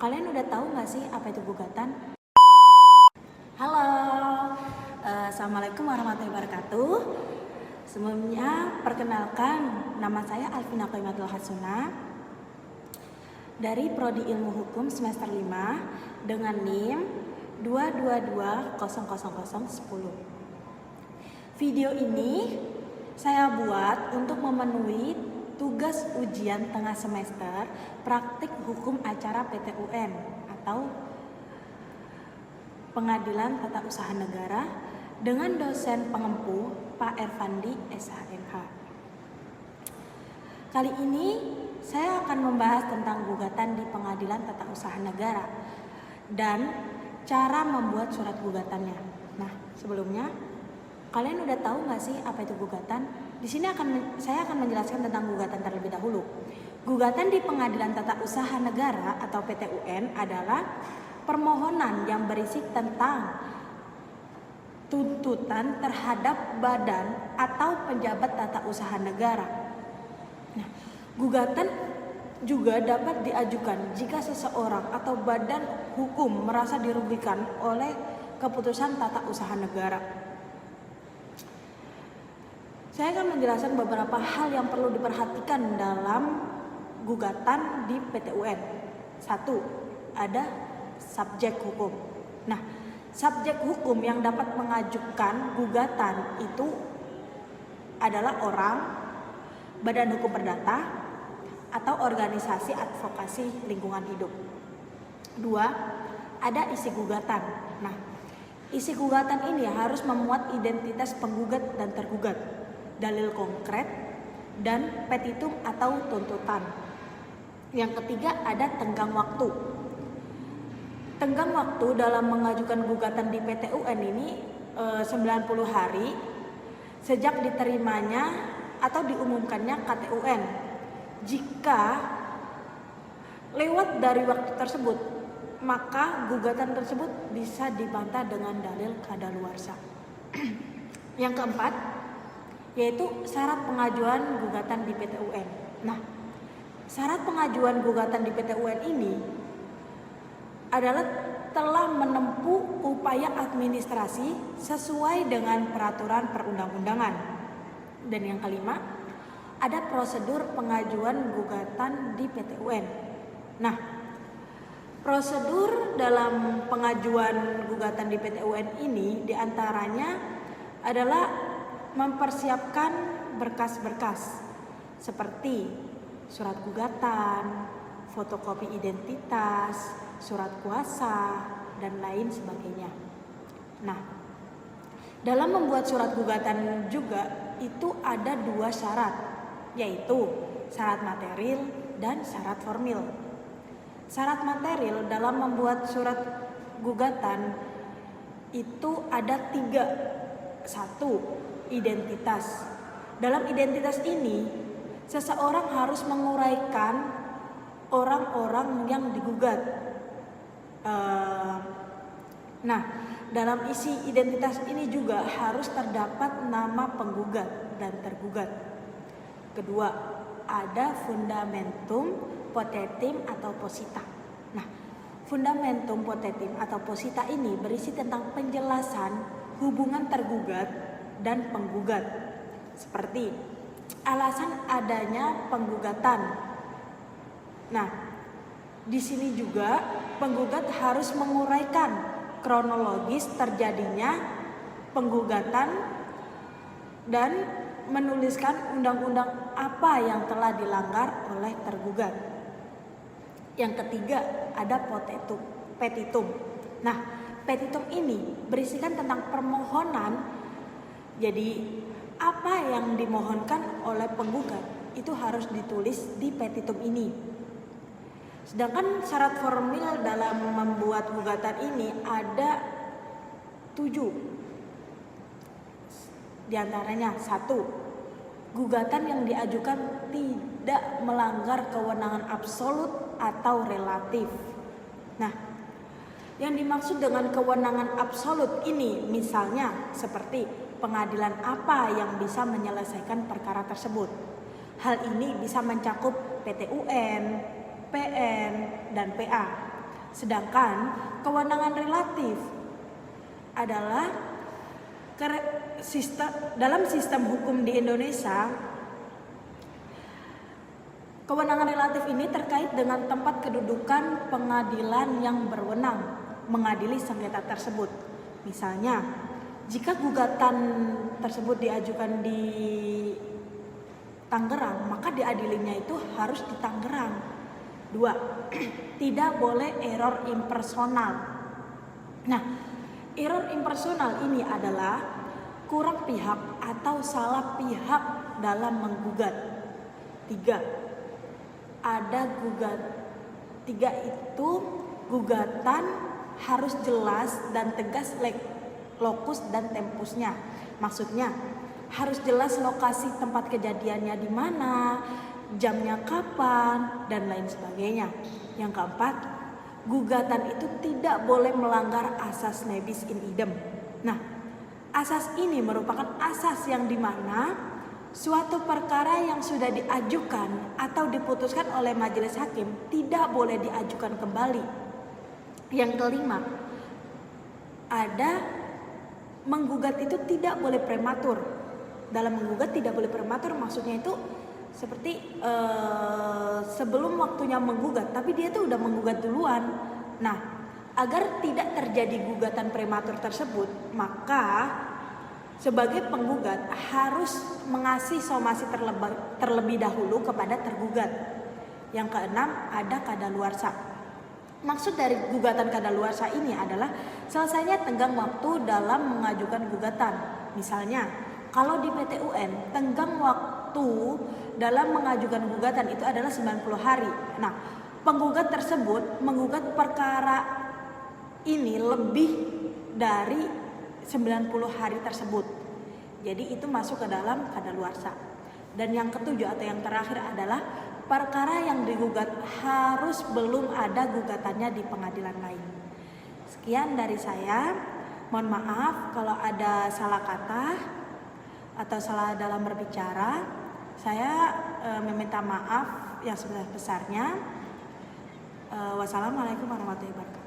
Kalian udah tahu nggak sih apa itu gugatan? Halo, Assalamualaikum warahmatullahi wabarakatuh. Sebelumnya perkenalkan, nama saya Alvina Qoimatul Hasuna dari Prodi Ilmu Hukum semester 5 dengan NIM 222000010. Video ini saya buat untuk memenuhi tugas ujian tengah semester praktik hukum acara PT-UN atau Pengadilan Tata Usaha Negara dengan dosen pengempu Pak Ervandi SHMH. Kali ini saya akan membahas tentang gugatan di Pengadilan Tata Usaha Negara dan cara membuat surat gugatannya. Nah, sebelumnya kalian udah tahu nggak sih apa itu gugatan? Di sini saya akan menjelaskan tentang gugatan terlebih dahulu. Gugatan di Pengadilan Tata Usaha Negara atau PT-UN adalah permohonan yang berisi tentang tuntutan terhadap badan atau pejabat tata usaha negara. Nah, gugatan juga dapat diajukan jika seseorang atau badan hukum merasa dirugikan oleh keputusan tata usaha negara. Saya akan menjelaskan beberapa hal yang perlu diperhatikan dalam gugatan di PT-UN. 1. Ada subjek hukum. Nah, subjek hukum yang dapat mengajukan gugatan itu adalah orang, badan hukum perdata, atau organisasi advokasi lingkungan hidup. 2. Ada isi gugatan. Nah, isi gugatan ini harus memuat identitas penggugat dan tergugat, dalil konkret, dan petitum atau tuntutan. Yang ketiga ada tenggang waktu. Tenggang waktu dalam mengajukan gugatan di PT-UN ini 90 hari sejak diterimanya atau diumumkannya KTUN. Jika lewat dari waktu tersebut, maka gugatan tersebut bisa dibantah dengan dalil kadaluarsa. Yang keempat yaitu syarat pengajuan gugatan di PT-UN. Nah, syarat pengajuan gugatan di PT-UN ini adalah telah menempuh upaya administrasi sesuai dengan peraturan perundang-undangan. Dan yang kelima, ada prosedur pengajuan gugatan di PT-UN. Nah, prosedur dalam pengajuan gugatan di PT-UN ini diantaranya adalah mempersiapkan berkas-berkas seperti surat gugatan, fotokopi identitas, surat kuasa, dan lain sebagainya. Nah, dalam membuat surat gugatan juga itu ada 2 syarat, yaitu syarat material dan syarat formil. Syarat material dalam membuat surat gugatan itu ada 3. 1. Identitas. Dalam identitas ini, seseorang harus menguraikan orang-orang yang digugat. Nah, dalam isi identitas ini juga harus terdapat nama penggugat dan tergugat. Kedua, ada fundamentum potentim atau posita. Nah, fundamentum potentim atau posita ini berisi tentang penjelasan hubungan tergugat dan penggugat, seperti alasan adanya penggugatan. Nah, di sini juga penggugat harus menguraikan kronologis terjadinya penggugatan dan menuliskan undang-undang apa yang telah dilanggar oleh tergugat. Yang ketiga, ada petitum. Nah, petitum ini berisikan tentang permohonan. Jadi apa yang dimohonkan oleh penggugat itu harus ditulis di petitum ini. Sedangkan syarat formil dalam membuat gugatan ini ada 7. Di antaranya 1. Gugatan yang diajukan tidak melanggar kewenangan absolut atau relatif. Nah, yang dimaksud dengan kewenangan absolut ini misalnya seperti pengadilan apa yang bisa menyelesaikan perkara tersebut. Hal ini bisa mencakup PT-UN, PN, dan PA. Sedangkan kewenangan relatif adalah dalam sistem hukum di Indonesia, kewenangan relatif ini terkait dengan tempat kedudukan pengadilan yang berwenang mengadili sengketa tersebut. Misalnya, jika gugatan tersebut diajukan di Tangerang, maka diadilinya itu harus di Tangerang. 2. Tidak boleh error impersonal. Nah, error impersonal ini adalah kurang pihak atau salah pihak dalam menggugat. 3. Itu gugatan harus jelas dan tegas lokus dan tempusnya. Maksudnya harus jelas lokasi tempat kejadiannya di mana, jamnya kapan, dan lain sebagainya. Yang keempat, gugatan itu tidak boleh melanggar asas nebis in idem. Nah, asas ini merupakan asas yang dimana suatu perkara yang sudah diajukan atau diputuskan oleh majelis hakim tidak boleh diajukan kembali. Yang kelima, ada menggugat itu tidak boleh prematur. Dalam menggugat tidak boleh prematur, maksudnya itu seperti sebelum waktunya menggugat, tapi dia tuh udah menggugat duluan. Nah, agar tidak terjadi gugatan prematur tersebut, maka sebagai penggugat harus mengasih somasi terlebih dahulu kepada tergugat. Yang keenam, ada kadaluarsa. Maksud dari gugatan kadaluarsa ini adalah selesainya tenggang waktu dalam mengajukan gugatan. Misalnya, kalau di PT UN, tenggang waktu dalam mengajukan gugatan itu adalah 90 hari. Nah, penggugat tersebut menggugat perkara ini lebih dari 90 hari tersebut. Jadi itu masuk ke dalam kadaluarsa. Dan yang ketujuh atau yang terakhir adalah perkara yang digugat harus belum ada gugatannya di pengadilan lain. Sekian dari saya. Mohon maaf kalau ada salah kata atau salah dalam berbicara. Saya meminta maaf yang sebesar-besarnya. Wassalamualaikum warahmatullahi wabarakatuh.